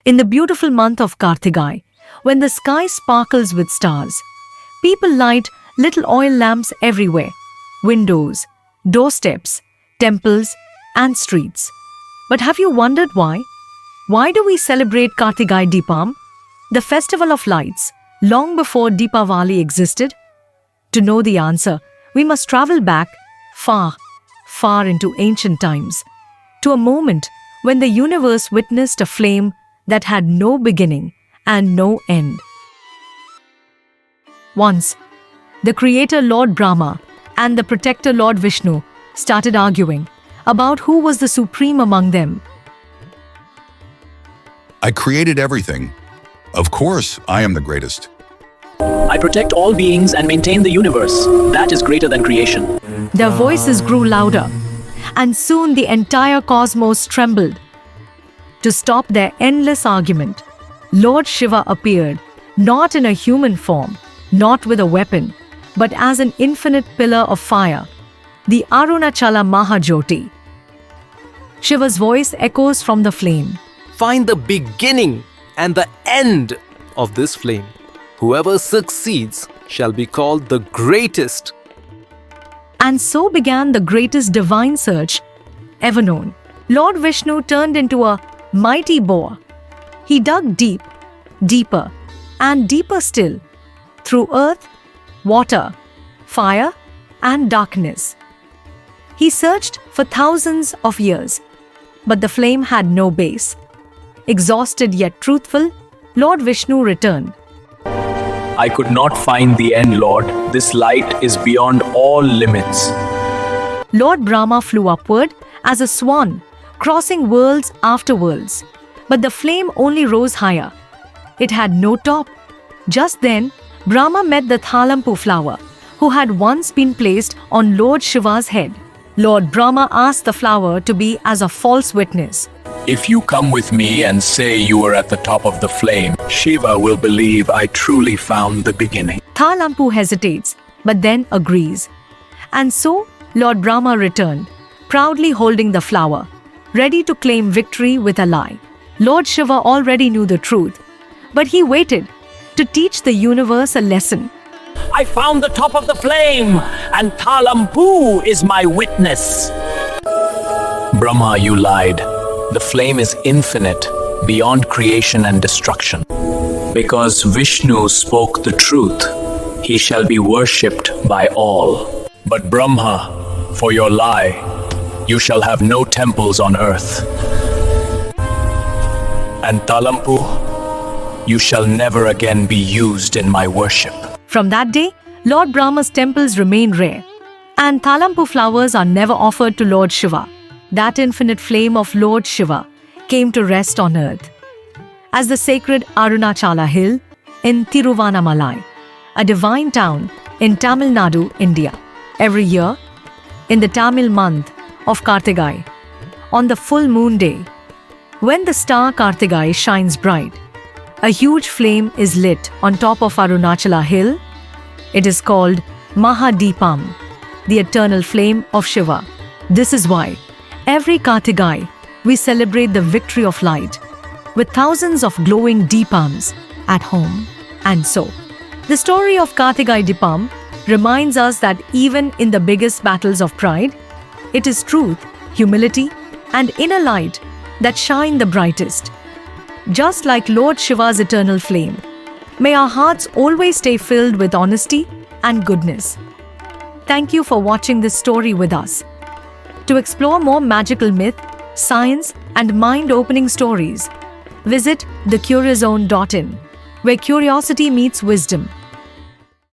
In the beautiful month of Kartigai, when the sky sparkles with stars, people light little oil lamps everywhere, windows, doorsteps, temples, and streets. But have you wondered why? Why do we celebrate Kartigai Deepam, the festival of lights, long before Deepavali existed? To know the answer, we must travel back far, far into ancient times, to a moment when the universe witnessed a flame that had no beginning and no end. Once, the creator Lord Brahma and the protector Lord Vishnu started arguing about who was the supreme among them. I created everything. Of course, I am the greatest. I protect all beings and maintain the universe. That is greater than creation. Their voices grew louder, and soon the entire cosmos trembled. To stop their endless argument, Lord Shiva appeared, not in a human form, not with a weapon, but as an infinite pillar of fire, the Arunachala Mahajyoti. Shiva's voice echoes from the flame. Find the beginning and the end of this flame. Whoever succeeds shall be called the greatest. And so began the greatest divine search ever known. Lord Vishnu turned into a mighty boar. He dug deep, deeper, and deeper still, through earth, water, fire, and darkness. He searched for thousands of years, but the flame had no base. Exhausted yet truthful, Lord Vishnu returned. I could not find the end, Lord. This light is beyond all limits. Lord Brahma flew upward as a swan, crossing worlds after worlds. But the flame only rose higher. It had no top. Just then, Brahma met the Thalampu flower, who had once been placed on Lord Shiva's head. Lord Brahma asked the flower to be as a false witness. If you come with me and say you are at the top of the flame, Shiva will believe I truly found the beginning. Thalampu hesitates, but then agrees. And so, Lord Brahma returned, proudly holding the flower, ready to claim victory with a lie. Lord Shiva already knew the truth, but he waited to teach the universe a lesson. I found the top of the flame, and Thalampu is my witness. Brahma, you lied. The flame is infinite, beyond creation and destruction. Because Vishnu spoke the truth, he shall be worshipped by all. But Brahma, for your lie, you shall have no temples on earth. And Thalampu, you shall never again be used in my worship. From that day, Lord Brahma's temples remain rare, and Thalampu flowers are never offered to Lord Shiva. That infinite flame of Lord Shiva came to rest on earth. As the sacred Arunachala Hill in Tiruvannamalai, a divine town in Tamil Nadu, India. Every year, in the Tamil month of Kartigai, on the full moon day, when the star Kartigai shines bright, a huge flame is lit on top of Arunachala Hill. It is called Mahadeepam, the eternal flame of Shiva. This is why every Kartigai we celebrate the victory of light with thousands of glowing Deepams at home. And so, the story of Kartigai Deepam reminds us that even in the biggest battles of pride, it is truth, humility, and inner light that shine the brightest. Just like Lord Shiva's eternal flame, may our hearts always stay filled with honesty and goodness. Thank you for watching this story with us. To explore more magical myth, science, and mind-opening stories, visit thecuriouszone.in, where curiosity meets wisdom.